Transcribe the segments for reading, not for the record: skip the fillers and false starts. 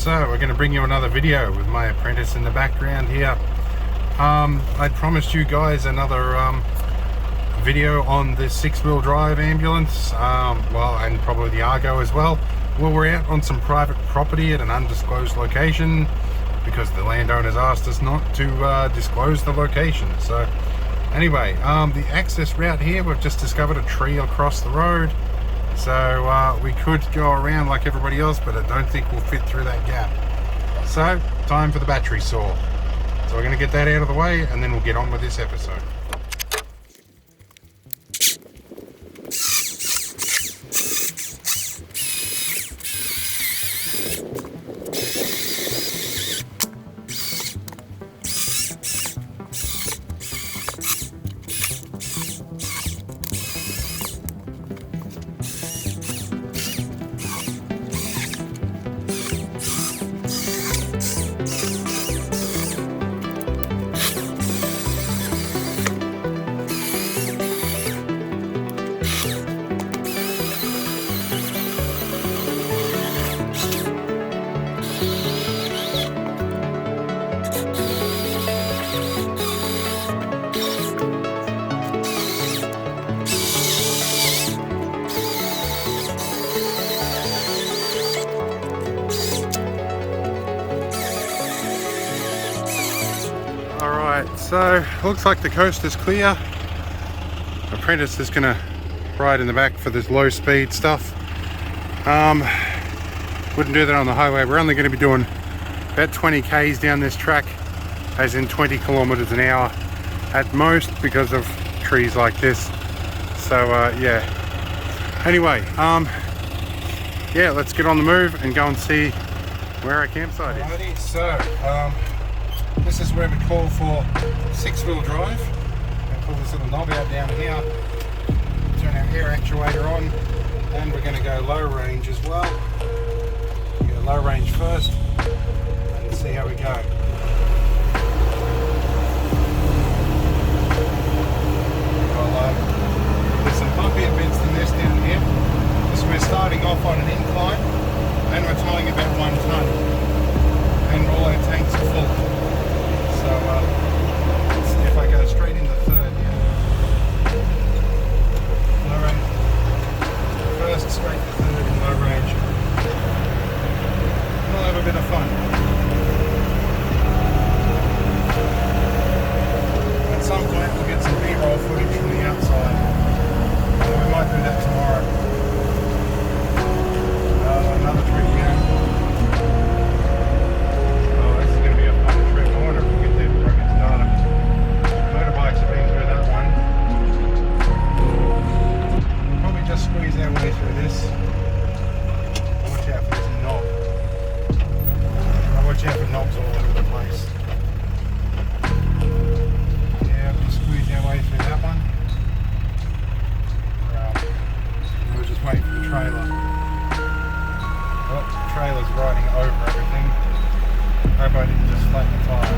So we're going to bring you another video with my apprentice in the background here. I promised you guys another video on this 6-wheel drive ambulance, well, and probably the Argo as well. Well, we're out on some private property at an undisclosed location because the landowners asked us not to disclose the location. So anyway, the access route here, we've just discovered a tree across the road. So we could go around like everybody else, but I don't think we'll fit through that gap. So time for the battery saw. So we're going to get that out of the way and then we'll get on with this episode. So looks like the coast is clear. Apprentice is gonna ride in the back for this low speed stuff. Wouldn't do that on the highway. We're only going to be doing about 20 k's down this track, as in 20 kilometers an hour at most, because of trees like this. So yeah, anyway, yeah, let's get on the move and go and see where our campsite is. Alrighty, so this is where we call for 6-wheel drive. We'll pull this little knob out down here, turn our air actuator on, and we're going to go low range as well. We'll go low range first and see how we go. Well, there's some bumpier bits than this down here. We're starting off on an incline and we're towing about 1 ton, and all our tanks are full. So if I go straight into third, yeah. Low range. First straight to third in low range. We'll have a bit of fun. At some point we'll get some B-roll footage from the outside. We might do that tomorrow. Another tree here. Oh, this is going to be a fun trip. I wonder if we'll get there before it gets dark. Motorbikes have been through that one. We'll probably just squeeze our way through this. Watch out for this knob. Watch out for knobs all over the place. Yeah, we'll just squeeze our way through that one. We'll just wait for the trailer. Well, the trailer's riding over everything. Hope I didn't just flatten the tyre.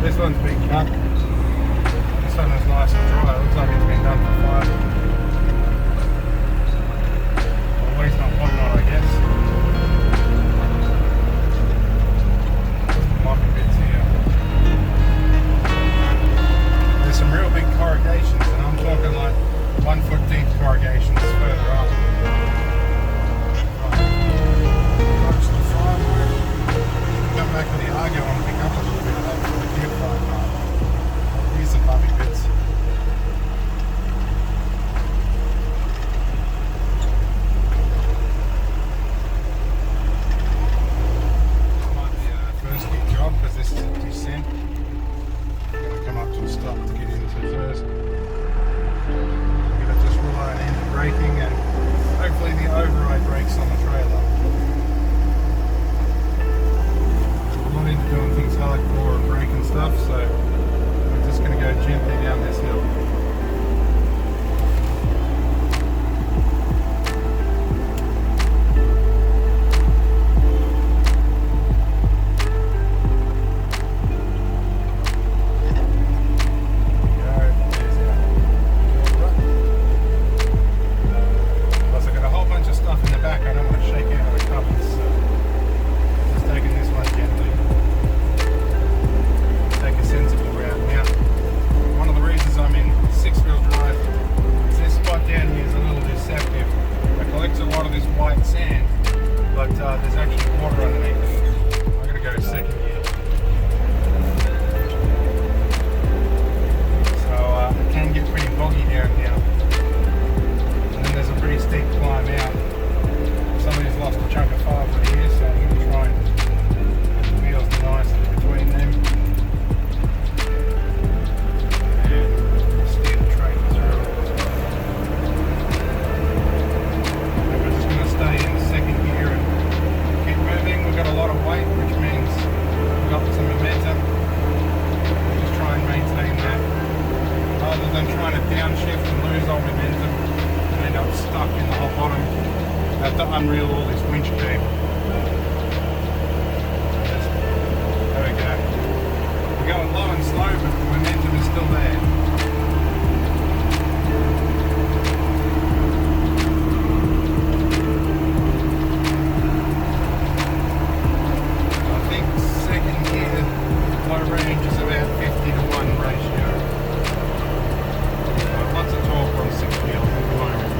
This one's been cut. This one is nice and dry. It looks like it's been done for fire. Or at least not one knot, I guess. Might be bits here. There's some real big corrugations, and I'm talking like 1 foot deep corrugations further up. Approach the driveway. Come back to the Argo and pick up a little bit of that for the campfire part. Here's some bumpy bits. This might be a first hit job because this is a descent. I'm going to come up to a stop to get into first. I'm going to just rely on hand braking and hopefully the override brakes on the trailer. I'm not into doing things hardcore downshift and lose all momentum and end up stuck in the hot bottom. I have to unreel all this winch beam. There we go. We're going low and slow, but the momentum is still there. Range is about 50-to-1 ratio. Lots of torque on 6 wheels at the moment.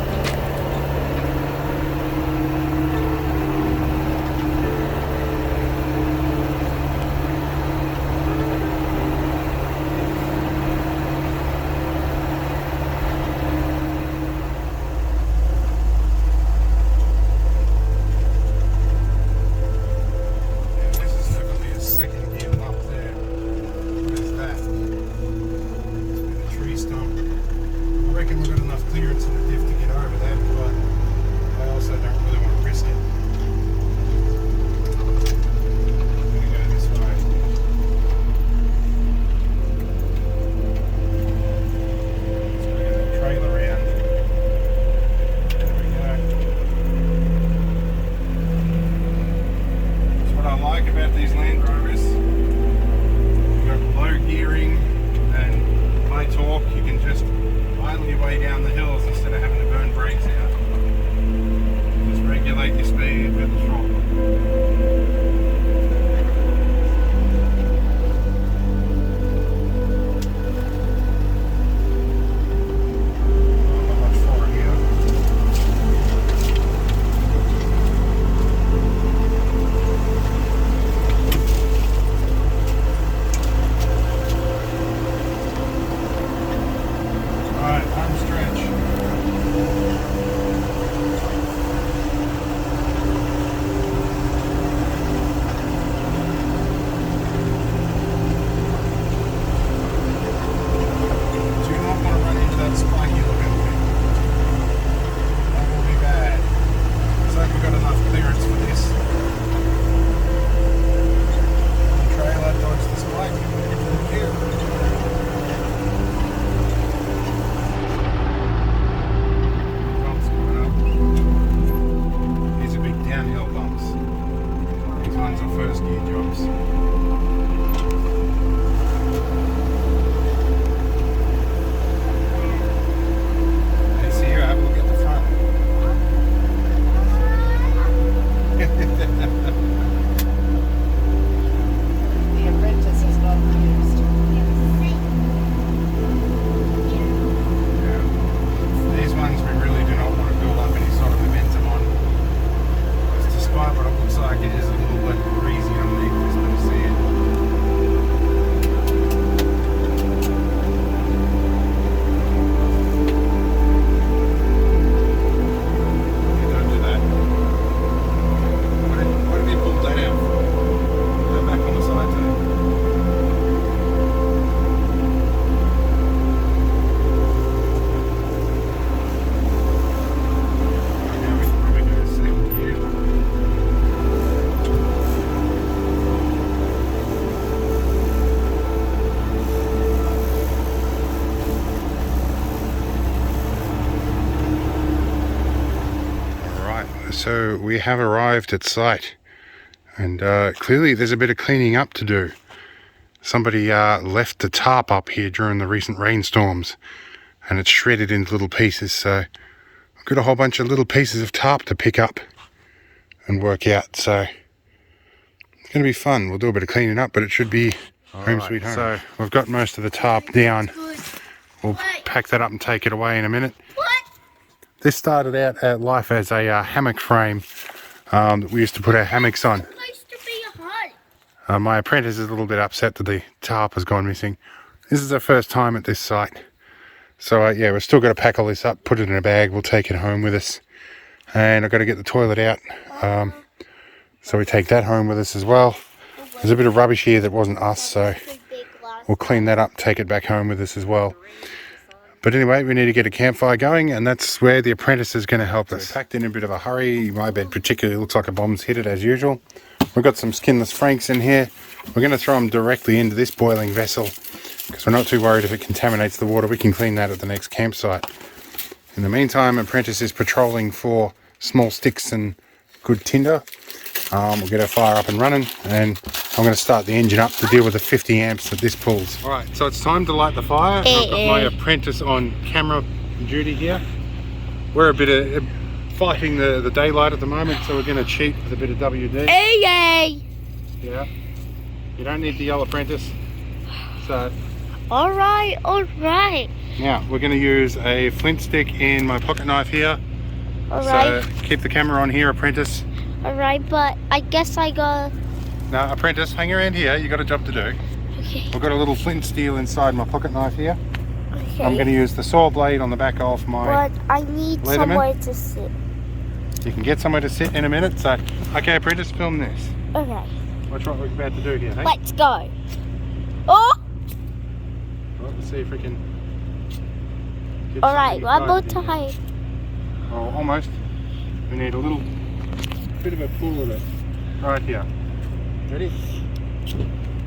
These Land Rovers, you've got low gearing and high torque. You can just idle your way down the hills instead of having to burn brakes out. Just regulate your speed with the throttle. So we have arrived at site, and clearly there's a bit of cleaning up to do. Somebody left the tarp up here during the recent rainstorms, and it's shredded into little pieces, so I've got a whole bunch of little pieces of tarp to pick up and work out, so it's going to be fun. We'll do a bit of cleaning up, but it should be home sweet home. So we've got most of the tarp down. We'll pack that up and take it away in a minute. This started out at life as a hammock frame that we used to put our hammocks on. My apprentice is a little bit upset that the tarp has gone missing. This is our first time at this site. So yeah, we've still got to pack all this up, put it in a bag, we'll take it home with us. And I've got to get the toilet out, so we take that home with us as well. There's a bit of rubbish here that wasn't us, so we'll clean that up, take it back home with us as well. But anyway, we need to get a campfire going, and that's where the apprentice is going to help us. Packed in a bit of a hurry. My bed particularly looks like a bomb's hit it as usual. We've got some skinless franks in here. We're going to throw them directly into this boiling vessel because we're not too worried if it contaminates the water. We can clean that at the next campsite. In the meantime, Apprentice is patrolling for small sticks and good tinder. We'll get our fire up and running, and I'm going to start the engine up to deal with the 50 amps that this pulls. Alright, so it's time to light the fire. I've got my Apprentice on camera duty here. We're a bit of fighting the daylight at the moment, so we're going to cheat with a bit of WD. Yay! Yeah. You don't need the yellow Apprentice. So. Alright, alright. Now, we're going to use a flint stick in my pocket knife here. Alright. So keep the camera on here, Apprentice. Alright, but I guess I got... No, Apprentice, hang around here. You got a job to do. Okay. I've got a little flint steel inside my pocket knife here. Okay. I'm going to use the saw blade on the back of my But I need Leatherman. somewhere to sit. You can get somewhere to sit in a minute. So, okay, Apprentice, film this. Okay. Watch what we're about to do here, hey? Let's go. Oh! Right, let's see if we can get Alright, something one more inside here. time. Oh, almost. We need a little bit of a pull of it. Right here. Ready?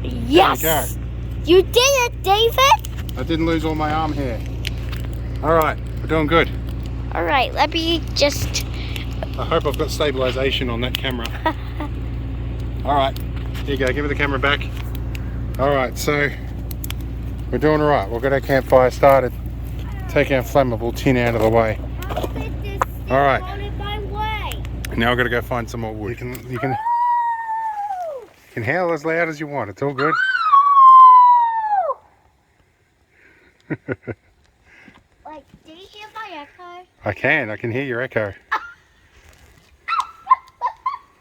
Yes! There we go. You did it, David! I didn't lose all my arm hair. Alright, we're doing good. Alright, let me just... I hope I've got stabilization on that camera. Alright, here you go, give me the camera back. Alright, so we're doing alright. We'll get our campfire started. Take our flammable tin out of the way. Alright. Now I've got to go find some more wood. You can howl as loud as you want. It's all good. Like, do you hear my echo? I can hear your echo.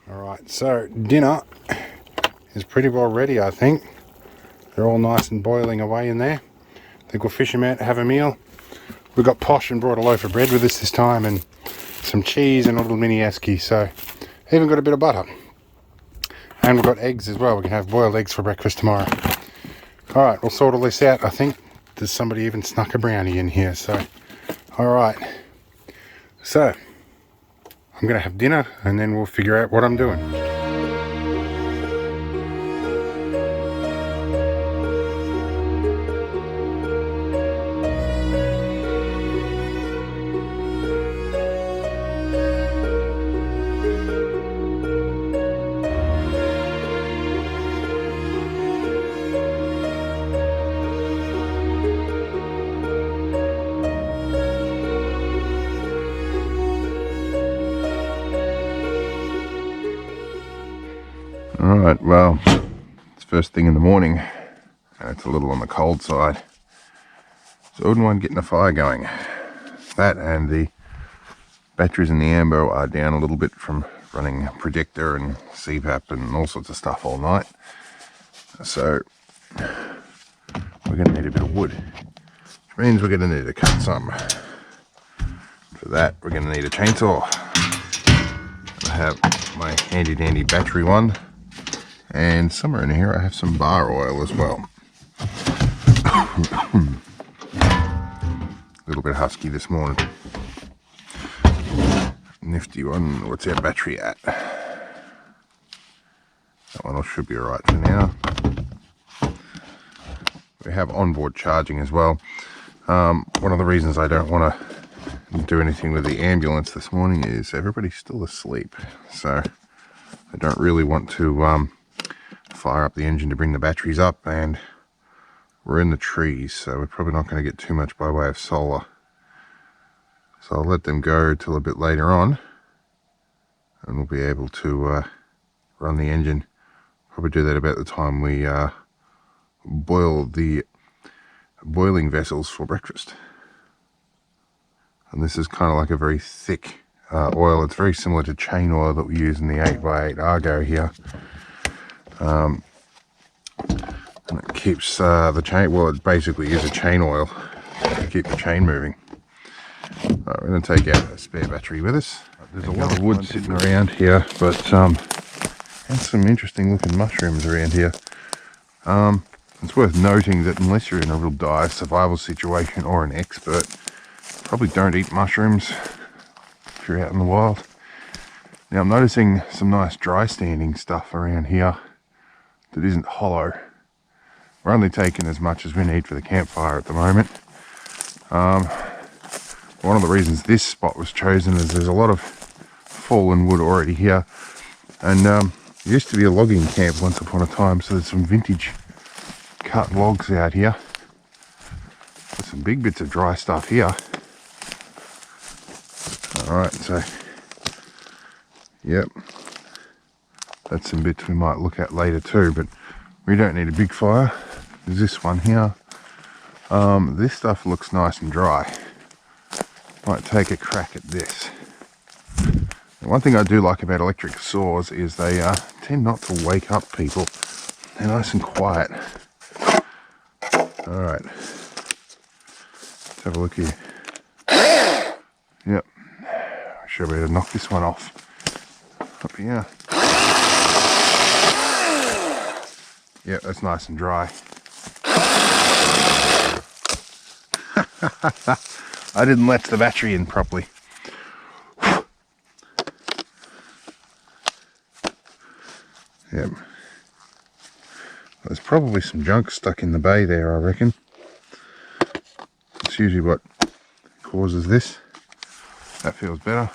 Alright, so dinner is pretty well ready, I think. They're all nice and boiling away in there. I think we'll fish them out, have a meal. We got posh and brought a loaf of bread with us this time, and some cheese and a little mini esky, so even got a bit of butter. And we've got eggs as well. We can have boiled eggs for breakfast tomorrow. Alright, we'll sort all this out. I think there's somebody even snuck a brownie in here, so alright. So I'm gonna have dinner and then we'll figure out what I'm doing. Alright, well, it's first thing in the morning and it's a little on the cold side, so I wouldn't mind getting a fire going. That and the batteries in the Ambo are down a little bit from running projector and CPAP and all sorts of stuff all night, so we're going to need a bit of wood, which means we're going to need to cut some. For that we're going to need a chainsaw. I have my handy dandy battery one. And somewhere in here I have some bar oil as well. A little bit husky this morning. Nifty one. What's our battery at? That one should be alright for now. We have onboard charging as well. One of the reasons I don't want to do anything with the ambulance this morning is everybody's still asleep. So I don't really want to fire up the engine to bring the batteries up, and we're in the trees, so we're probably not going to get too much by way of solar, so I'll let them go till a bit later on and we'll be able to run the engine. Probably do that about the time we boil the boiling vessels for breakfast. And this is kind of like a very thick oil. It's very similar to chain oil that we use in the 8x8 Argo here. And it keeps the chain, well, it basically is a chain oil to keep the chain moving. Right, we're going to take out a spare battery with us. There's a lot of wood sitting around here, but and some interesting looking mushrooms around here. It's worth noting that unless you're in a real dire survival situation or an expert, probably don't eat mushrooms if you're out in the wild. Now I'm noticing some nice dry standing stuff around here that isn't hollow. We're only taking as much as we need for the campfire at the moment. One of the reasons this spot was chosen is there's a lot of fallen wood already here, and it used to be a logging camp once upon a time, so there's some vintage cut logs out here. There's some big bits of dry stuff here. Alright, so yep, that's some bits we might look at later too, but we don't need a big fire. There's this one here. This stuff looks nice and dry. Might take a crack at this. The one thing I do like about electric saws is they tend not to wake up people. They're nice and quiet. Alright, let's have a look here. Yep, I should be able to knock this one off. Up here. Yep, that's nice and dry. I didn't let the battery in properly. Yep. There's probably some junk stuck in the bay there, I reckon. It's usually what causes this. That feels better.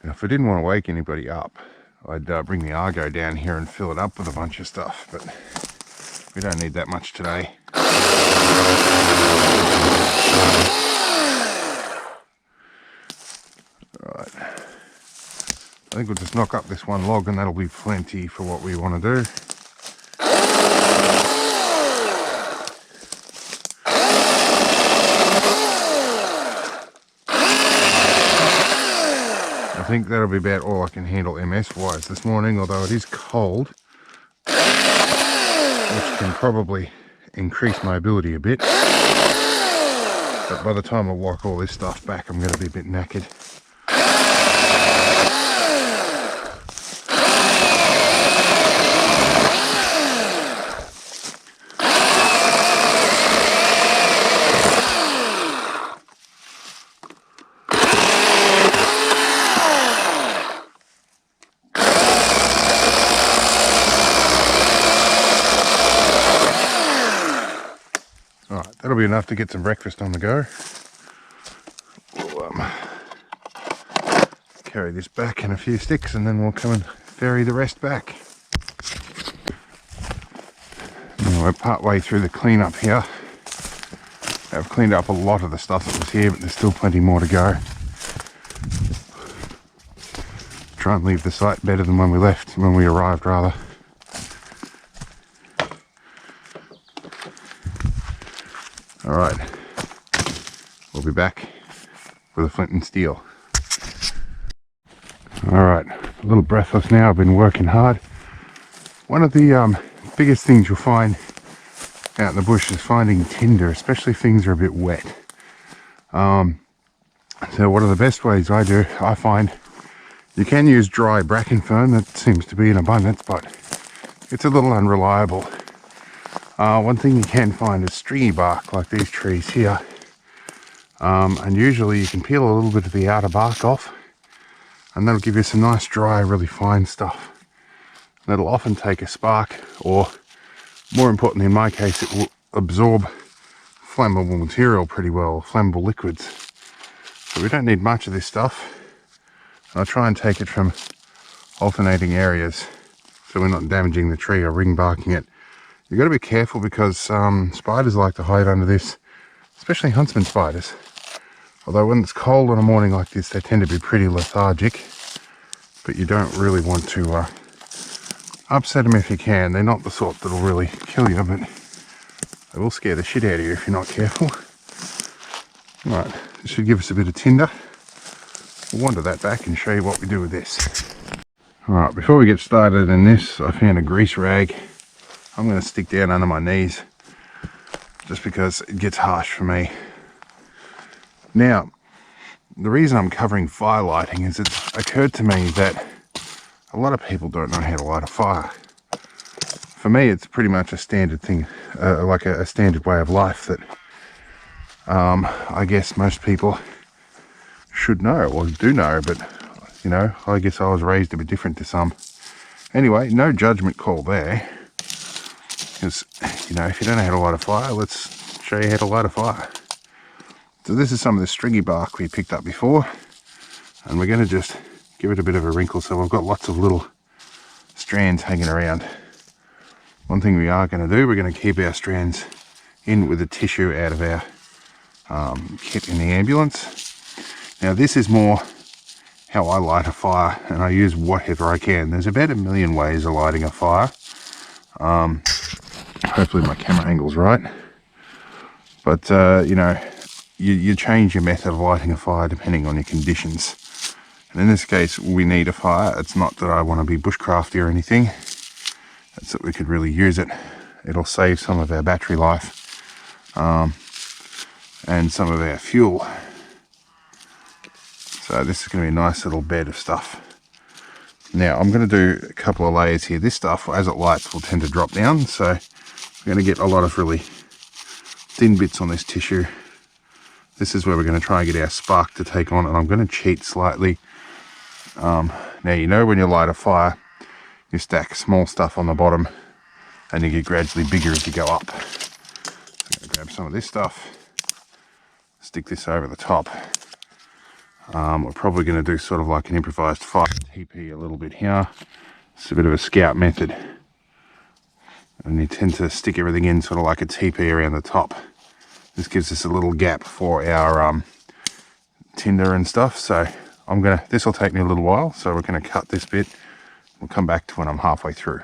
If I didn't want to wake anybody up, I'd bring the Argo down here and fill it up with a bunch of stuff, but we don't need that much today. Right. I think we'll just knock up this one log and that'll be plenty for what we want to do. I think that'll be about all I can handle MS wise this morning, although it is cold, which can probably increase my ability a bit. But by the time I walk all this stuff back, I'm going to be a bit knackered. That'll be enough to get some breakfast on the go. We'll carry this back in a few sticks and then we'll come and ferry the rest back. Now we're part way through the cleanup here. I've cleaned up a lot of the stuff that was here, but there's still plenty more to go. Try and leave the site better than when we arrived rather. Alright, we'll be back with a flint and steel. Alright, a little breathless now, I've been working hard. One of the biggest things you'll find out in the bush is finding tinder, especially if things are a bit wet. So one of the best ways I find, you can use dry bracken fern, that seems to be in abundance, but it's a little unreliable. One thing you can find is stringy bark like these trees here, and usually you can peel a little bit of the outer bark off and that'll give you some nice dry, really fine stuff. That'll often take a spark, or more importantly in my case, it will absorb flammable material pretty well, flammable liquids. So we don't need much of this stuff. I'll try and take it from alternating areas so we're not damaging the tree or ring barking it. You've got to be careful because spiders like to hide under this, especially huntsman spiders. Although when it's cold on a morning like this, they tend to be pretty lethargic, but you don't really want to upset them if you can. They're not the sort that'll really kill you, but they will scare the shit out of you if you're not careful. Right, this should give us a bit of tinder. We'll wander that back and show you what we do with this. Alright, before we get started in this, I found a grease rag. I'm going to stick down under my knees just because it gets harsh for me. Now, the reason I'm covering fire lighting is it's occurred to me that a lot of people don't know how to light a fire. For me, it's pretty much a standard thing, like a standard way of life that I guess most people should know or do know, but you know, I guess I was raised a bit different to some. Anyway, no judgment call there, because you know, if you don't know how to light a fire, let's show you how to light a fire. So this is some of the stringy bark we picked up before, and we're going to just give it a bit of a wrinkle so we've got lots of little strands hanging around. One thing we are going to do, we're going to keep our strands in with the tissue out of our kit in the ambulance. Now this is more how I light a fire, and I use whatever I can. There's about a million ways of lighting a fire. Hopefully my camera angle's right. But you know, you change your method of lighting a fire depending on your conditions. And in this case, we need a fire. It's not that I want to be bushcrafty or anything. It's that we could really use it. It'll save some of our battery life and some of our fuel. So this is going to be a nice little bed of stuff. Now I'm going to do a couple of layers here. This stuff, as it lights, will tend to drop down. So we're going to get a lot of really thin bits on this tissue. This is where we're going to try and get our spark to take on, and I'm going to cheat slightly. Now, you know, when you light a fire, you stack small stuff on the bottom and you get gradually bigger as you go up. So I'm going to grab some of this stuff, stick this over the top. We're probably going to do sort of like an improvised fire TP a little bit here. It's a bit of a scout method. And you tend to stick everything in sort of like a TP around the top. This gives us a little gap for our tinder and stuff. So this will take me a little while. So we're going to cut this bit. We'll come back to when I'm halfway through.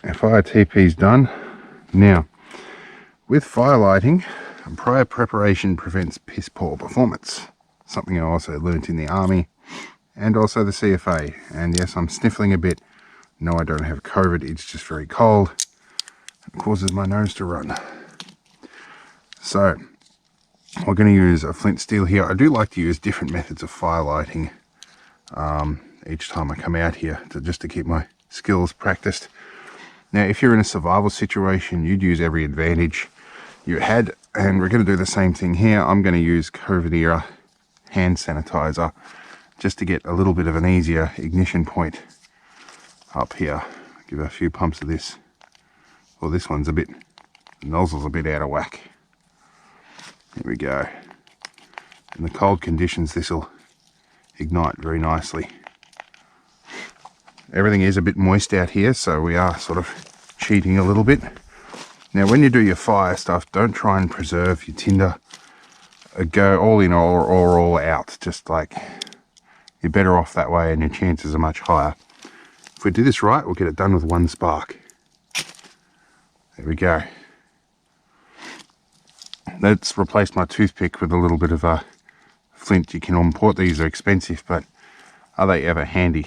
Our fire TP's done. Now, with fire lighting, prior preparation prevents piss poor performance. Something I also learnt in the army and also the CFA. And yes, I'm sniffling a bit. No, I don't have COVID. It's just very cold. It causes my nose to run. So we're going to use a flint steel here. I do like to use different methods of fire lighting each time I come out here, just to keep my skills practiced. Now, if you're in a survival situation, you'd use every advantage you had, and we're going to do the same thing here. I'm going to use COVID era hand sanitizer just to get a little bit of an easier ignition point up here. Give a few pumps of this. Well, this one's the nozzle's a bit out of whack. Here we go. In the cold conditions, this will ignite very nicely. Everything is a bit moist out here, so we are sort of cheating a little bit. Now, when you do your fire stuff, don't try and preserve your tinder. Go all in or all out. Just like, you're better off that way and your chances are much higher. If we do this right, we'll get it done with one spark. There we go. Let's replace my toothpick with a little bit of a flint. You can import these, are expensive, but are they ever handy?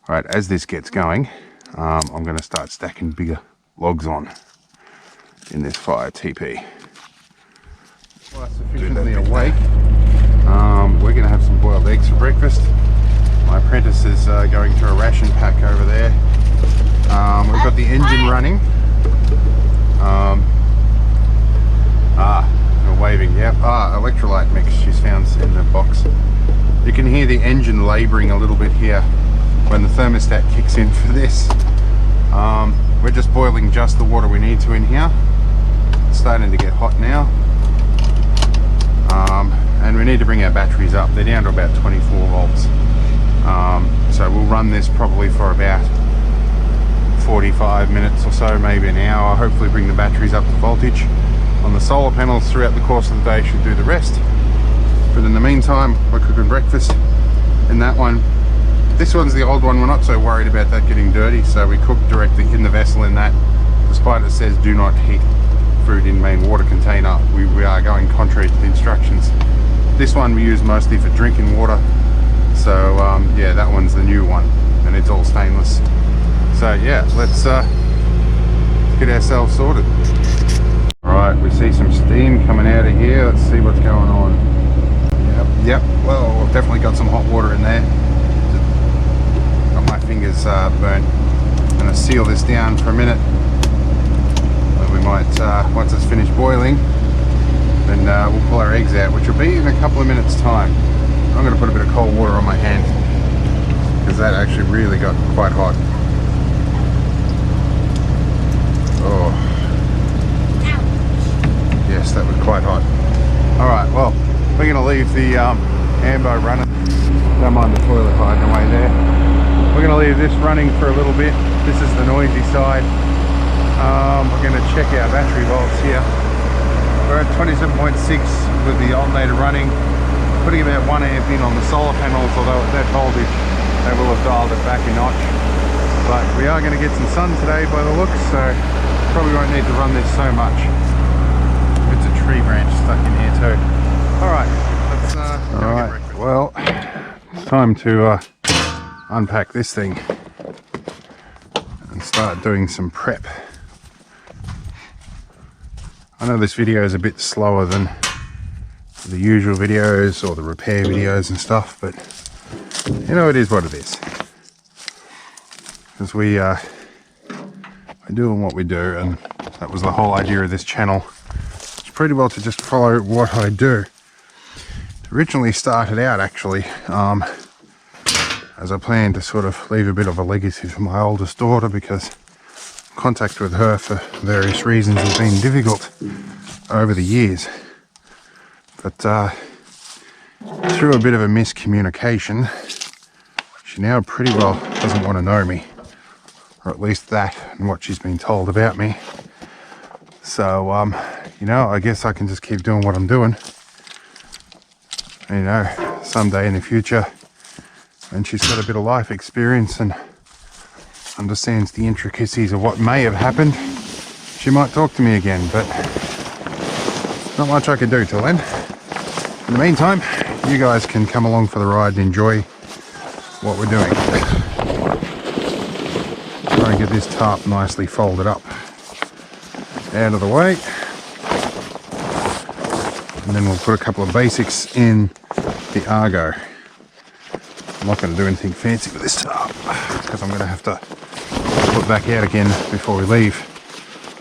All right, as this gets going, I'm going to start stacking bigger logs on in this fire TP. Sufficiently awake. We're going to have some boiled eggs for breakfast. My apprentice is going through a ration pack over there. We've got the engine running. We're waving, yep. Electrolyte mix she's found in the box. You can hear the engine labouring a little bit here when the thermostat kicks in for this. We're just boiling just the water we need to in here. It's starting to get hot now. And we need to bring our batteries up. They're down to about 24 volts. So we'll run this probably for about 45 minutes or so, maybe an hour. Hopefully bring the batteries up to voltage. On the solar panels throughout the course of the day should do the rest. But in the meantime, we're cooking breakfast in that one. This one's the old one. We're not so worried about that getting dirty, so we cook directly in the vessel in that. Despite it says do not heat food in main water container, we are going contrary to the instructions. This one we use mostly for drinking water. So yeah, that one's the new one, and it's all stainless. So yeah, let's get ourselves sorted. Alright, we see some steam coming out of here. Let's see what's going on. Yep, well, I've definitely got some hot water in there. Got my fingers burnt. I'm going to seal this down for a minute. And we might, once it's finished boiling, then we'll pull our eggs out, which will be in a couple of minutes time. I'm going to put a bit of cold water on my hand, because that actually really got quite hot. Oh. Yes, that was quite hot. Alright, well, we're going to leave the Ambo running. Don't mind the toilet hiding away there. We're going to leave this running for a little bit. This is the noisy side. We're going to check our battery volts here. We're at 27.6 with the alternator running. Putting about 1 amp in on the solar panels, although at that voltage they will have dialed it back a notch. But we are going to get some sun today by the looks, so probably won't need to run this so much. It's a tree branch stuck in here too. Alright, let's go get breakfast. Well, it's time to unpack this thing and start doing some prep. I know this video is a bit slower than the usual videos or the repair videos and stuff, but you know, it is what it is. Because we're doing what we do, and that was the whole idea of this channel. It's pretty well to just follow what I do. It originally started out actually as I planned to sort of leave a bit of a legacy for my oldest daughter, because contact with her for various reasons has been difficult over the years. But through a bit of a miscommunication, she now pretty well doesn't want to know me, or at least that and what she's been told about me. So you know, I guess I can just keep doing what I'm doing. You know, someday in the future, when she's got a bit of life experience and understands the intricacies of what may have happened, she might talk to me again, but not much I can do till then. In the meantime, you guys can come along for the ride and enjoy what we're doing. Try and get this tarp nicely folded up out of the way, and then we'll put a couple of basics in the Argo. I'm not going to do anything fancy with this tarp because I'm going to have to put back out again before we leave.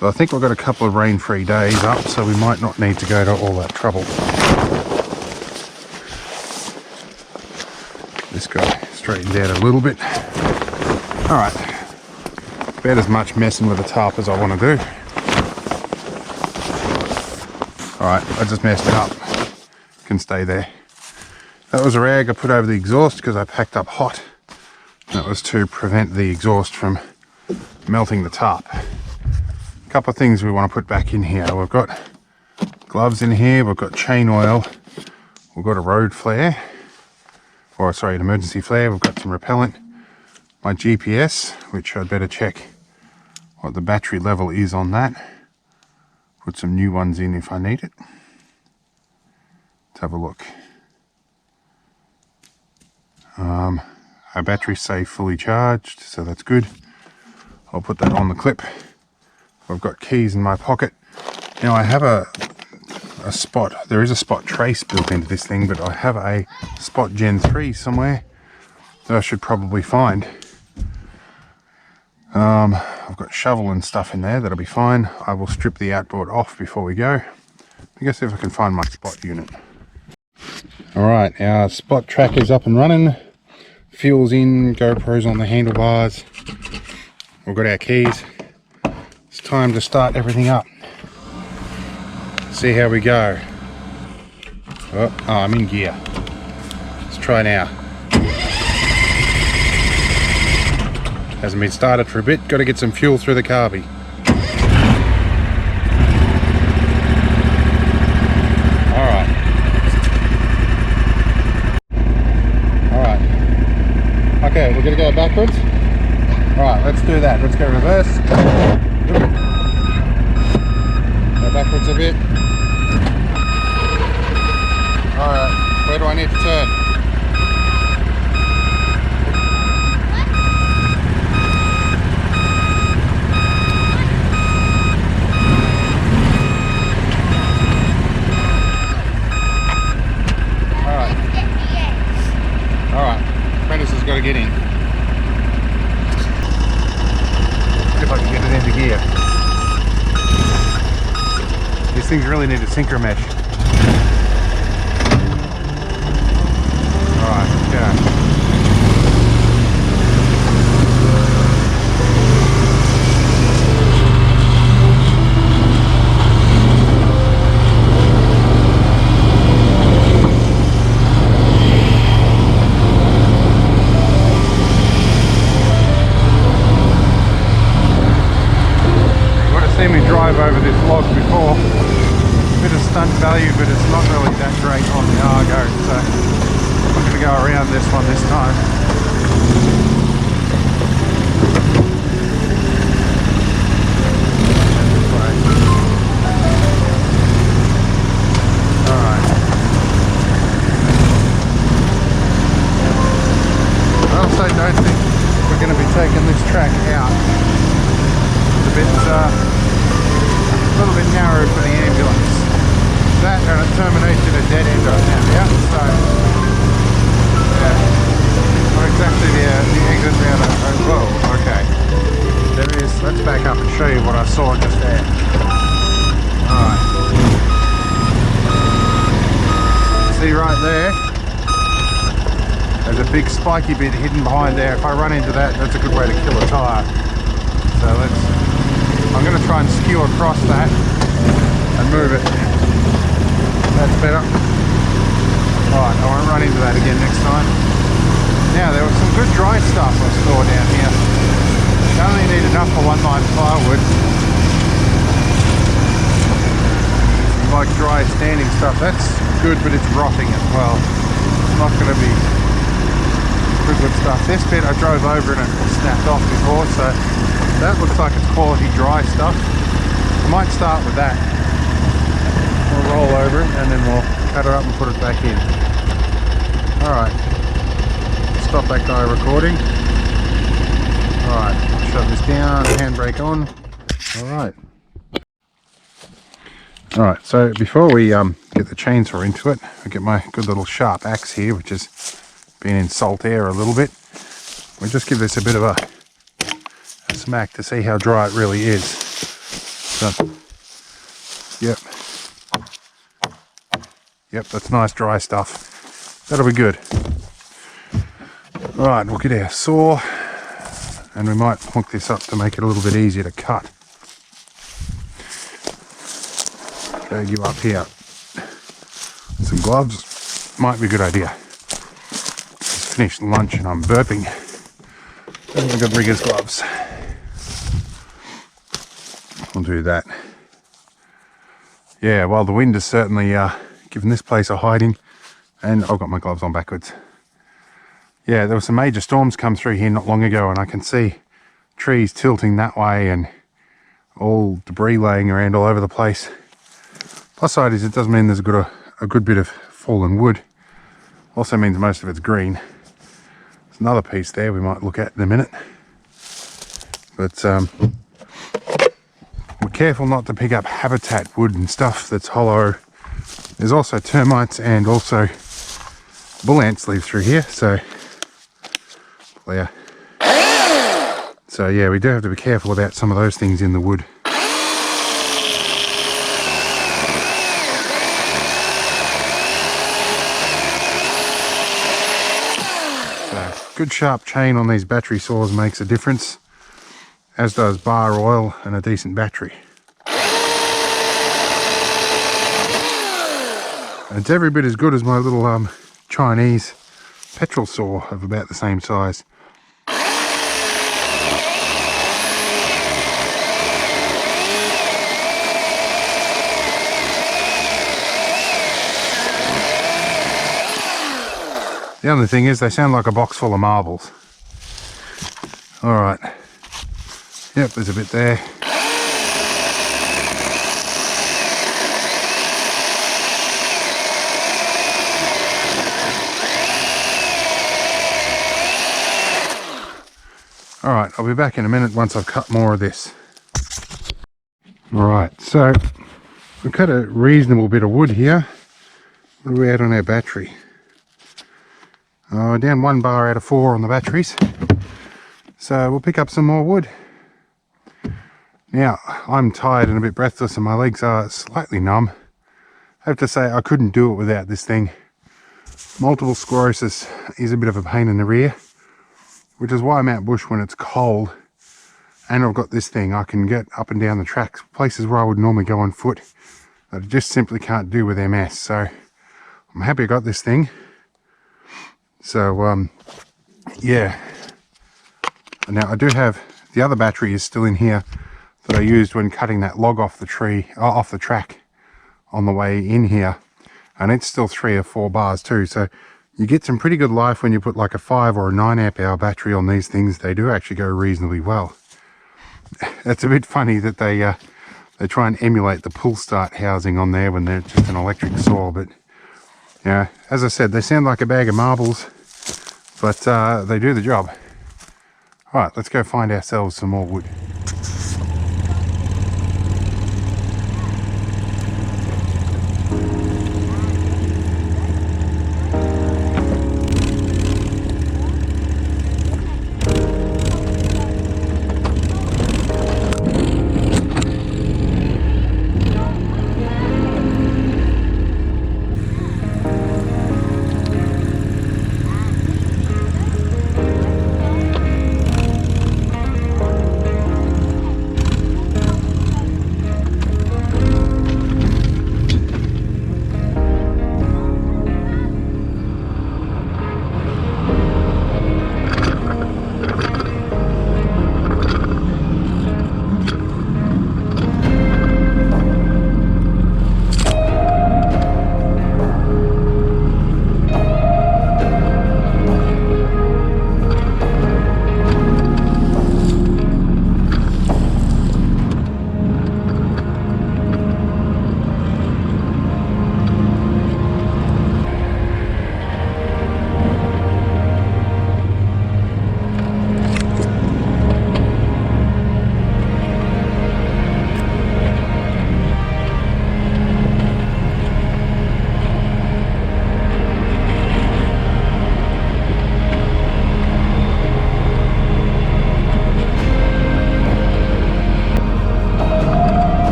But I think we've got a couple of rain-free days up, so we might not need to go to all that trouble. This guy straightened out a little bit. Alright, about as much messing with the tarp as I want to do. Alright, I just messed it up. Can stay there. That was a rag I put over the exhaust because I packed up hot. That was to prevent the exhaust from melting the tarp. A couple of things we want to put back in here. We've got gloves in here, we've got chain oil, we've got a road flare, or sorry, an emergency flare, we've got some repellent, my GPS, which I'd better check what the battery level is on that. Put some new ones in if I need it. Let's have a look. Our batteries say fully charged, so that's good. I'll put that on the clip. I've got keys in my pocket. Now I have a spot, there is a spot trace built into this thing, but I have a spot Gen 3 somewhere that I should probably find. I've got shovel and stuff in there, that'll be fine. I will strip the outboard off before we go. I guess if I can find my spot unit. Alright, our spot track is up and running. Fuel's in, GoPro's on the handlebars. We've got our keys. It's time to start everything up. See how we go. Oh, I'm in gear. Let's try now. Hasn't been started for a bit. Got to get some fuel through the carby. Okay, we're going to go backwards. Alright, let's do that. Let's go reverse. Go backwards a bit. Alright, where do I need to turn? Alright. got to get in. See if I can get it into gear. These things really need a synchro mesh. Alright, yeah. Seen me drive over this log before. Bit of stunt value, but it's not really that great on the Argo, so I'm going to go around this one this time. Alright. I also don't think we're going to be taking this track out. It's a little bit narrow for the ambulance. That and it terminates in a dead end right now, yeah? So, yeah. Not exactly the exit route. Oh, whoa, okay. There is, let's back up and show you what I saw just there. Alright. See right there? There's a big spiky bit hidden behind there. If I run into that, that's a good way to kill a tyre. So I'm going to try and skew across that and move it. That's better. Alright, I won't run into that again next time. Now, there was some good dry stuff I saw down here. You only need enough for one line firewood. You like dry standing stuff, that's good, but it's rotting as well. It's not going to be good stuff. This bit I drove over and it snapped off before, so that looks like it's quality dry stuff. I might start with that. We'll roll over it and then we'll cut it up and put it back in. Alright. Stop that guy recording. Alright, shut this down, handbrake on. Alright. Alright, so before we get the chainsaw into it, I get my good little sharp axe here, which has been in salt air a little bit. We'll just give this a bit of a smack to see how dry it really is. So, yep, that's nice dry stuff. That'll be good. Alright, we'll get our saw and we might hook this up to make it a little bit easier to cut. Drag you up here. Some gloves might be a good idea. Just finished lunch and I'm burping. And we've got rigger's gloves. We'll do that. Yeah, well, the wind has certainly given this place a hiding, and I've got my gloves on backwards. Yeah, there were some major storms come through here not long ago, and I can see trees tilting that way and all debris laying around all over the place. Plus side is it does mean there's a good bit of fallen wood. Also means most of it's green. There's another piece there we might look at in a minute. But we're careful not to pick up habitat wood and stuff that's hollow. There's also termites and also bull ants live through here, so yeah, we do have to be careful about some of those things in the wood. So good sharp chain on these battery saws makes a difference, as does bar oil and a decent battery. And it's every bit as good as my little Chinese petrol saw of about the same size. The only thing is they sound like a box full of marbles. Alright. Yep, there's a bit there. Alright, I'll be back in a minute once I've cut more of this. Alright, so we've cut a reasonable bit of wood here. What are we at on our battery? Down 1 bar out of 4 on the batteries. So we'll pick up some more wood. Now, I'm tired and a bit breathless and my legs are slightly numb. I have to say I couldn't do it without this thing. Multiple sclerosis is a bit of a pain in the rear, which is why I'm out bush when it's cold. And I've got this thing, I can get up and down the tracks, places where I would normally go on foot, that I just simply can't do with MS. So I'm happy I got this thing. So yeah. Now I do have, the other battery is still in here that I used when cutting that log off the tree, off the track on the way in here. And it's still 3 or 4 bars too. So you get some pretty good life when you put like a 5 or a 9 amp hour battery on these things. They do actually go reasonably well. It's a bit funny that they try and emulate the pull start housing on there when they're just an electric saw. But yeah, as I said, they sound like a bag of marbles, but they do the job. All right, let's go find ourselves some more wood.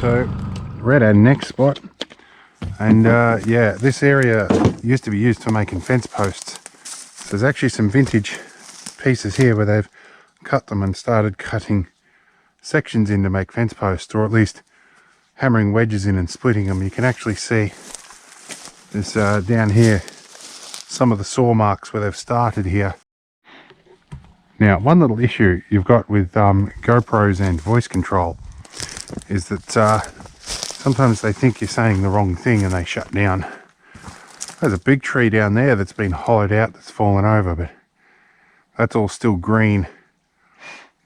So we're at our next spot, and yeah, this area used to be used for making fence posts. So there's actually some vintage pieces here where they've cut them and started cutting sections in to make fence posts, or at least hammering wedges in and splitting them. You can actually see there's down here some of the saw marks where they've started here. Now, one little issue you've got with GoPros and voice control is that sometimes they think you're saying the wrong thing and they shut down. There's a big tree down there that's been hollowed out, that's fallen over, but that's all still green.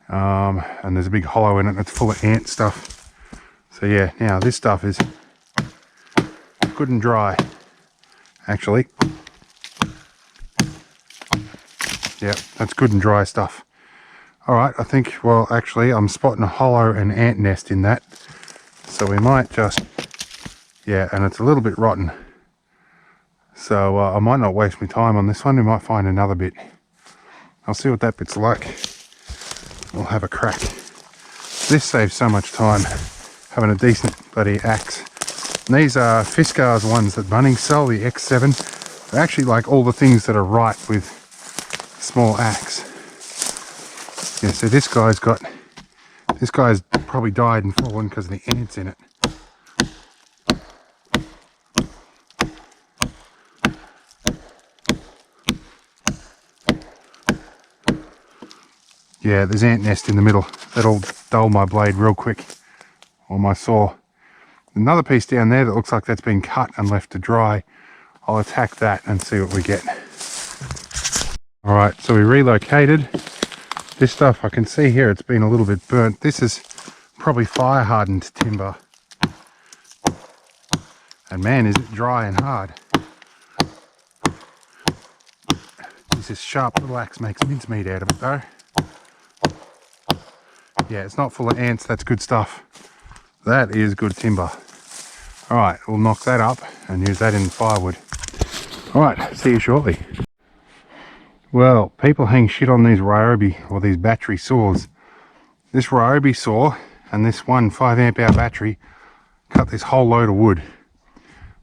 And there's a big hollow in it, and it's full of ant stuff. So yeah, now this stuff is good and dry, actually. Yeah, that's good and dry stuff. All right, I think, well, actually, I'm spotting a hollow and ant nest in that. So we might just, yeah, and it's a little bit rotten. So I might not waste my time on this one. We might find another bit. I'll see what that bit's like. We'll have a crack. This saves so much time, having a decent bloody axe. And these are Fiskars ones that Bunnings sell, the X7. They're actually like all the things that are right with small axe. Yeah, so this guy's probably died and fallen because of the ants in it. Yeah, there's ant nest in the middle. That'll dull my blade real quick, or my saw. Another piece down there that looks like that's been cut and left to dry. I'll attack that and see what we get. All right, so we relocated. This stuff, I can see here, it's been a little bit burnt. This is probably fire hardened timber. And man, is it dry and hard. This sharp little axe makes mincemeat out of it though. Yeah, it's not full of ants. That's good stuff. That is good timber. All right, we'll knock that up and use that in firewood. All right, see you shortly. Well, people hang shit on these Ryobi or these battery saws. This Ryobi saw and this one 5 amp hour battery cut this whole load of wood.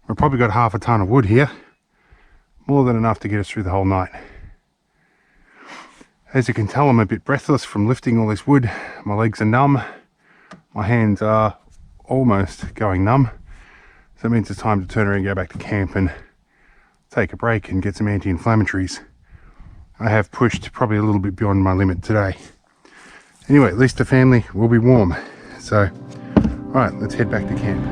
We've probably got half a ton of wood here, more than enough to get us through the whole night. As you can tell, I'm a bit breathless from lifting all this wood. My legs are numb, my hands are almost going numb, so that means it's time to turn around and go back to camp and take a break and get some anti-inflammatories. I have pushed probably a little bit beyond my limit today. Anyway, at least the family will be warm. So, all right, let's head back to camp.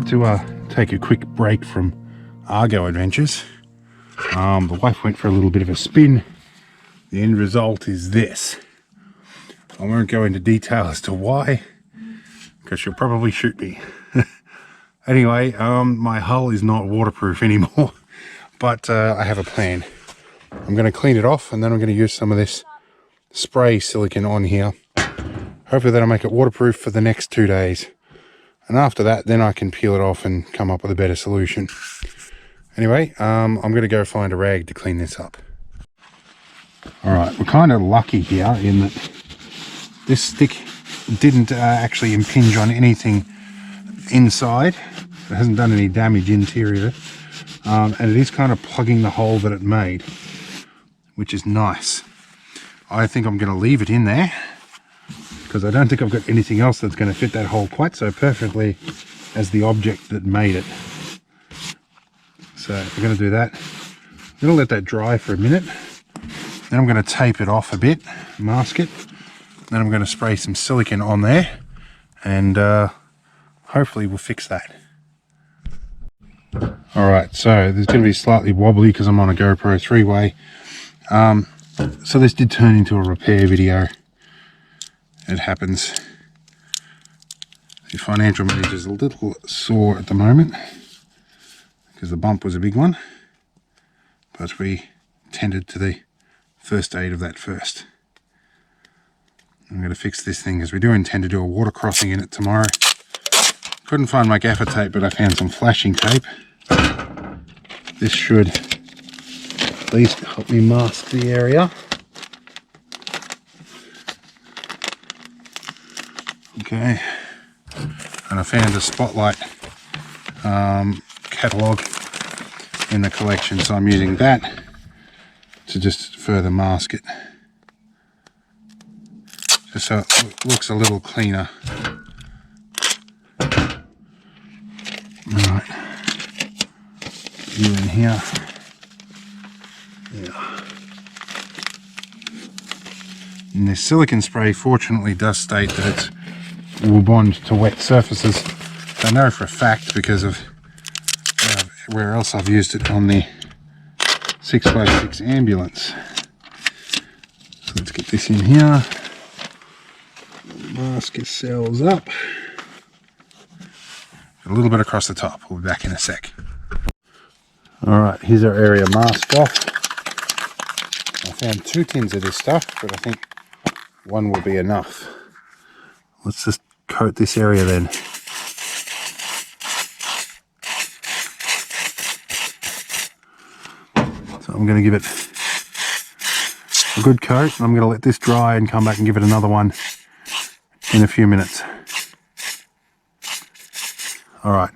To take a quick break from Argo adventures. The wife went for a little bit of a spin. The end result is this. I won't go into detail as to why, because she'll probably shoot me. Anyway, my hull is not waterproof anymore, but I have a plan. I'm going to clean it off, and then I'm going to use some of this spray silicone on here. Hopefully that'll make it waterproof for the next 2 days. And after that, then I can peel it off and come up with a better solution. Anyway, I'm going to go find a rag to clean this up. All right, we're kind of lucky here in that this stick didn't actually impinge on anything inside. It hasn't done any damage interior. And it is kind of plugging the hole that it made, which is nice. I think I'm going to leave it in there, because I don't think I've got anything else that's going to fit that hole quite so perfectly as the object that made it. So we're going to do that. I'm going to let that dry for a minute. Then I'm going to tape it off a bit, mask it. Then I'm going to spray some silicone on there, and hopefully we'll fix that. All right, so this is going to be slightly wobbly because I'm on a GoPro 3-way. So this did turn into a repair video. It happens. The financial manager's a little sore at the moment because the bump was a big one, but we tended to the first aid of that first. I'm going to fix this thing because we do intend to do a water crossing in it tomorrow. Couldn't find my gaffer tape, but I found some flashing tape. This should at least help me mask the area. Okay, and I found a Spotlight catalogue in the collection, so I'm using that to just further mask it, just so it looks a little cleaner. Alright, you in here. Yeah. And this silicone spray fortunately does state that it will bond to wet surfaces. I know for a fact because of where else I've used it on the 6x6 Ambulance. So let's get this in here. Mask yourselves up. A little bit across the top. We'll be back in a sec. Alright, here's our area masked off. I found 2 tins of this stuff, but I think one will be enough. Let's just coat this area then. So I'm going to give it a good coat, and I'm going to let this dry and come back and give it another one in a few minutes. Alright,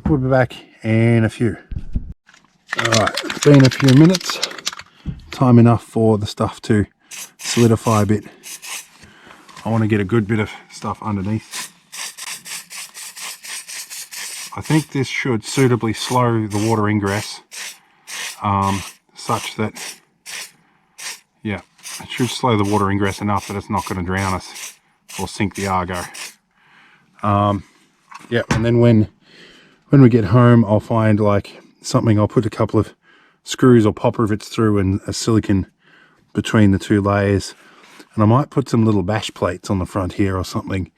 we'll be back in a few. Alright, it's been a few minutes. Time enough for the stuff to solidify a bit. I want to get a good bit of stuff underneath. I think this should suitably slow the water ingress, such that, yeah, it should slow the water ingress enough that it's not going to drown us or sink the Argo. Yeah, and then when we get home, I'll find like something, I'll put a couple of screws or pop rivets through and a silicone between the 2 layers. And I might put some little bash plates on the front here or something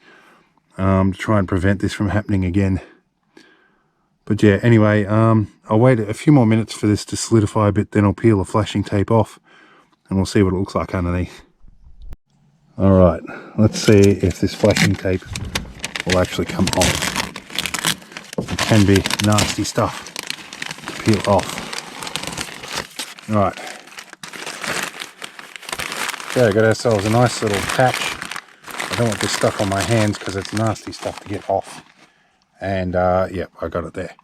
to try and prevent this from happening again. But yeah, anyway, I'll wait a few more minutes for this to solidify a bit, then I'll peel the flashing tape off and we'll see what it looks like underneath. Alright, let's see if this flashing tape will actually come off. It can be nasty stuff to peel off. Alright. Okay, got ourselves a nice little patch. I don't want this stuck on my hands because it's nasty stuff to get off. And yeah, I got it there.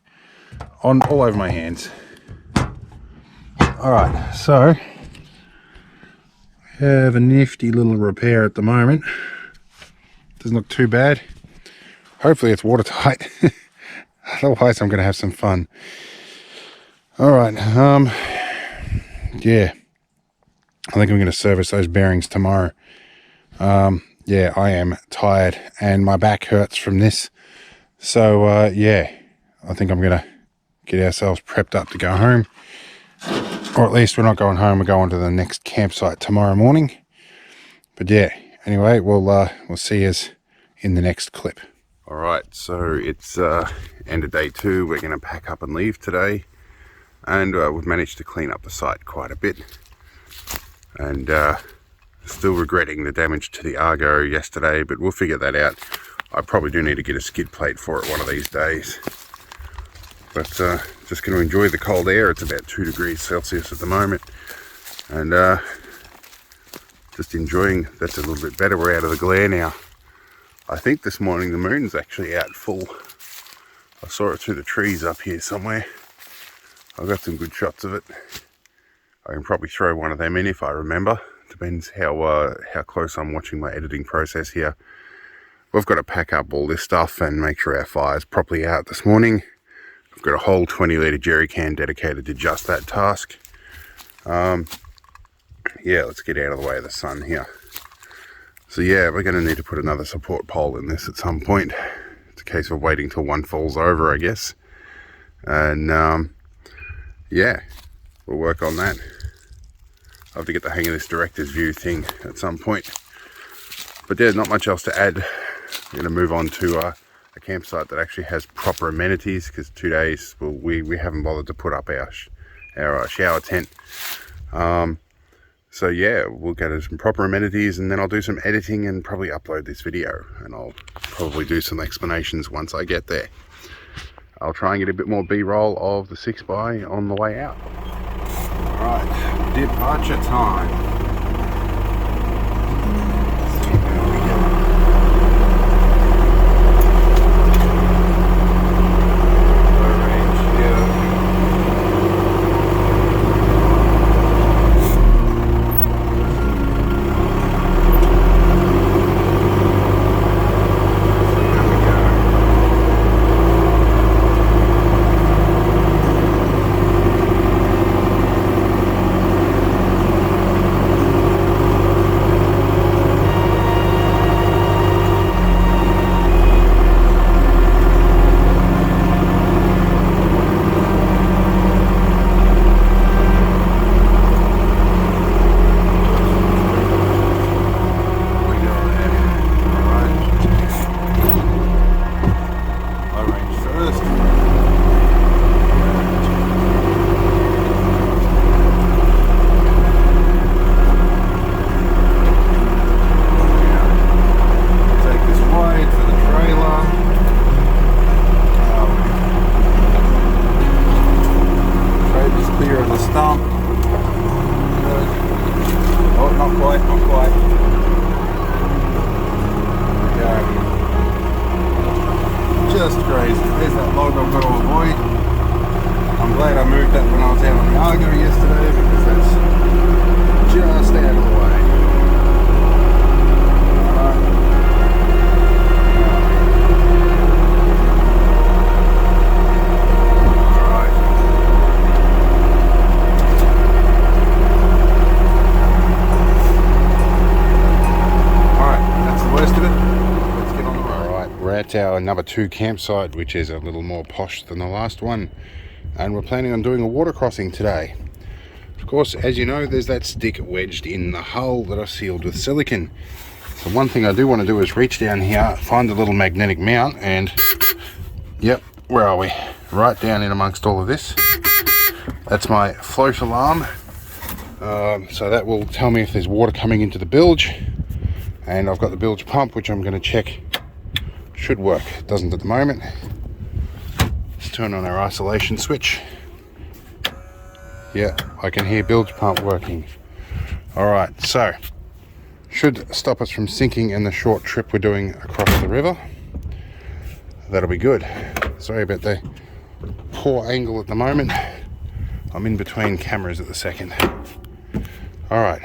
All over my hands. Alright, so we have a nifty little repair at the moment. Doesn't look too bad. Hopefully it's watertight. Otherwise I'm going to have some fun. Alright, yeah. I think I'm going to service those bearings tomorrow. Yeah, I am tired and my back hurts from this. So, yeah, I think I'm going to get ourselves prepped up to go home. Or at least we're not going home, we're going to the next campsite tomorrow morning. But yeah, anyway, we'll see you in the next clip. Alright, so it's end of day 2. We're going to pack up and leave today. And we've managed to clean up the site quite a bit. And still regretting the damage to the Argo yesterday, but we'll figure that out. I probably do need to get a skid plate for it one of these days. But just going to enjoy the cold air. It's about 2 degrees Celsius at the moment. And just enjoying that's a little bit better. We're out of the glare now. I think this morning the moon's actually out full. I saw it through the trees up here somewhere. I've got some good shots of it. I can probably throw one of them in if I remember. Depends how close I'm watching my editing process here. We've got to pack up all this stuff and make sure our fire's properly out this morning. I've got a whole 20-litre jerry can dedicated to just that task. Yeah, let's get out of the way of the sun here. So yeah, we're going to need to put another support pole in this at some point. It's a case of waiting till one falls over, I guess. And yeah, we'll work on that. I'll have to get the hang of this director's view thing at some point. But there's not much else to add. I'm going to move on to a campsite that actually has proper amenities, because 2 days, well, we haven't bothered to put up our shower tent. So yeah, we'll get some proper amenities, and then I'll do some editing and probably upload this video, and I'll probably do some explanations once I get there. I'll try and get a bit more B-roll of the 6x on the way out. Alright, departure time. dump. Good. Oh, not quite, not quite. There we go. Just crazy. There's that log I've got to avoid. I'm glad I moved that when I was out on the Argo yesterday because that's just out of the way. At our number 2 campsite, which is a little more posh than the last one, and we're planning on doing a water crossing today. Of course, as you know, there's that stick wedged in the hull that I sealed with silicone. So one thing I do want to do is reach down here, find a little magnetic mount, and yep, where are we? Right down in amongst all of this. That's my float alarm. So that will tell me if there's water coming into the bilge, and I've got the bilge pump, which I'm going to check. Should work. It doesn't at the moment. Let's turn on our isolation switch. Yeah, I can hear bilge pump working. Alright, so should stop us from sinking in the short trip we're doing across the river. That'll be good. Sorry about the poor angle at the moment. I'm in between cameras at the second. Alright,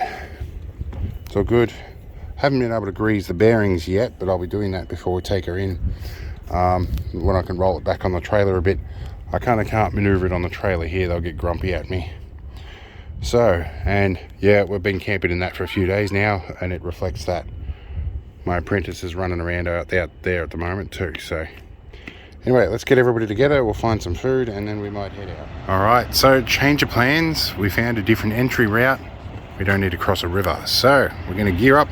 it's all good. Haven't been able to grease the bearings yet, but I'll be doing that before we take her in. When I can roll it back on the trailer a bit. I kind of can't maneuver it on the trailer here, they'll get grumpy at me. So, and yeah, we've been camping in that for a few days now, and it reflects that. My apprentice is running around out there at the moment too, so. Anyway, let's get everybody together, we'll find some food, and then we might head out. Alright, so change of plans. We found a different entry route. We don't need to cross a river. So, we're gonna gear up,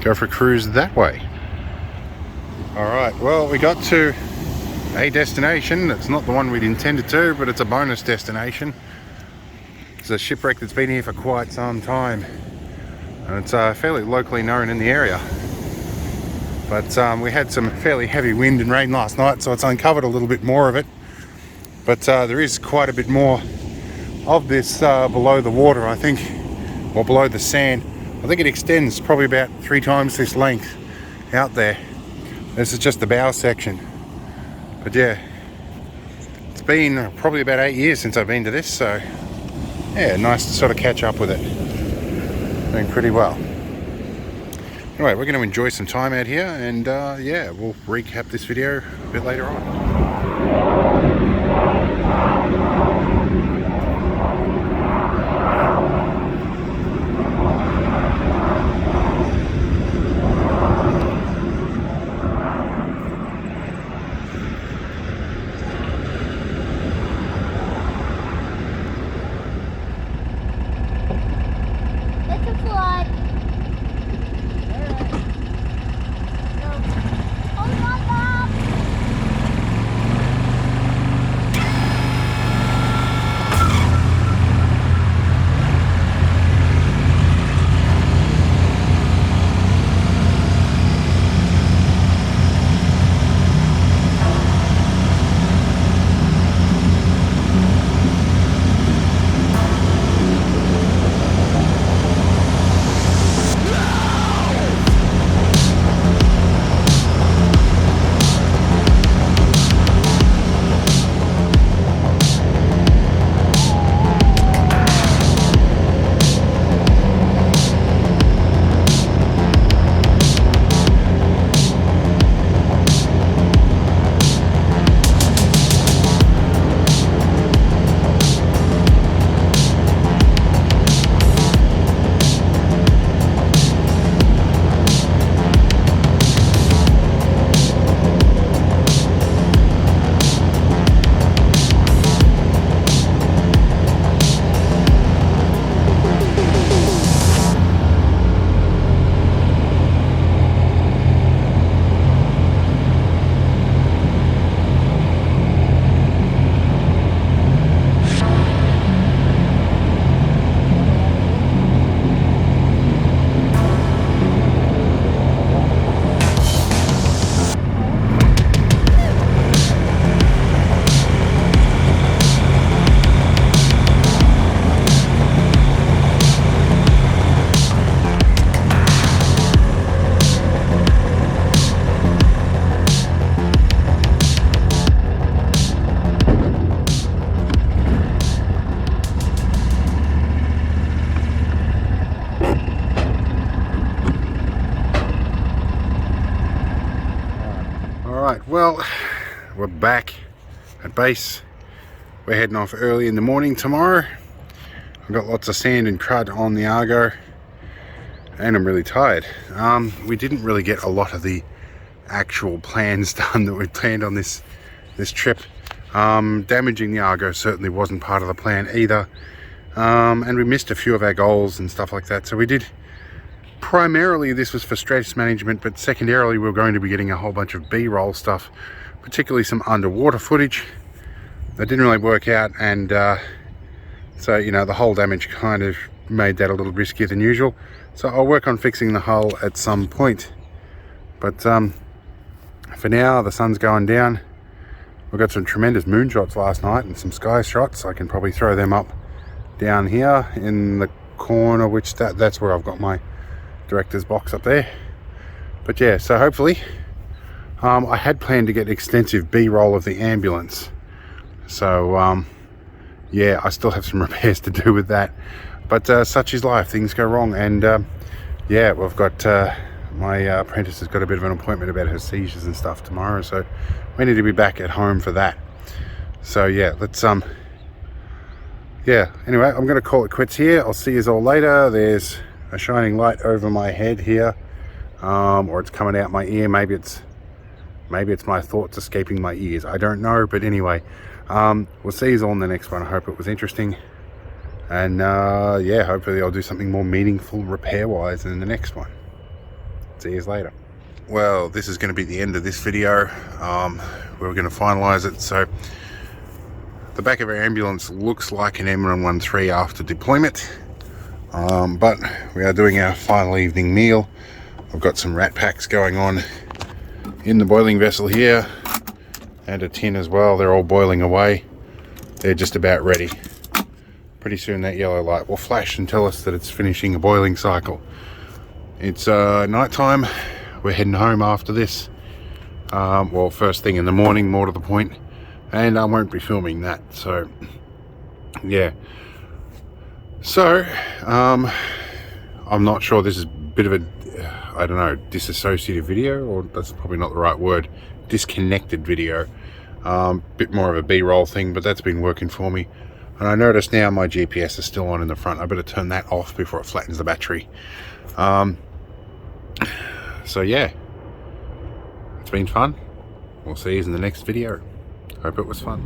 go for a cruise that way. Alright, well, we got to a destination. It's not the one we'd intended to, but it's a bonus destination. It's a shipwreck that's been here for quite some time, and it's fairly locally known in the area. But we had some fairly heavy wind and rain last night, so it's uncovered a little bit more of it. But there is quite a bit more of this below the water, I think, or below the sand. I think it extends probably about 3 times this length out there. This is just the bow section. But yeah, it's been probably about 8 years since I've been to this, so yeah, nice to sort of catch up with it. Doing pretty well. Anyway, we're going to enjoy some time out here, and yeah, we'll recap this video a bit later on. well, we're back at base. We're heading off early in the morning tomorrow. I've got lots of sand and crud on the Argo, and I'm really tired. We didn't really get a lot of the actual plans done that we planned on this trip. Damaging the Argo certainly wasn't part of the plan either, and we missed a few of our goals and stuff like that. So we did, primarily this was for stress management, but secondarily we're going to be getting a whole bunch of B-roll stuff, particularly some underwater footage. That didn't really work out, and so, you know, the hull damage kind of made that a little riskier than usual. So I'll work on fixing the hull at some point. But for now, the sun's going down. We got some tremendous moon shots last night and some sky shots. I can probably throw them up down here in the corner, which that's where I've got my director's box up there. But yeah, so hopefully, I had planned to get extensive B-roll of the ambulance. So yeah, I still have some repairs to do with that, but such is life, things go wrong. And yeah, we've got my apprentice has got a bit of an appointment about her seizures and stuff tomorrow, so we need to be back at home for that. So yeah, let's yeah, anyway, I'm going to call it quits here. I'll see you all later. There's a shining light over my head here, or it's coming out my ear. Maybe it's my thoughts escaping my ears, I don't know. But anyway, we'll see you all in the next one. I hope it was interesting, and yeah, hopefully I'll do something more meaningful repair wise in the next one. See you later. Well, this is going to be the end of this video. We're going to finalize it. So the back of our ambulance looks like an M113 after deployment, but we are doing our final evening meal. I've got some rat packs going on in the boiling vessel here, and a tin as well. They're all boiling away. They're just about ready. Pretty soon that yellow light will flash and tell us that it's finishing a boiling cycle. It's night time. We're heading home after this. Well, first thing in the morning, more to the point, and I won't be filming that. So yeah, so I'm not sure, this is a bit of a, I don't know, disassociative video, or that's probably not the right word, disconnected video. Bit more of a B-roll thing, but that's been working for me. And I notice now my GPS is still on in the front. I better turn that off before it flattens the battery. So yeah, it's been fun. We'll see you in the next video. Hope it was fun.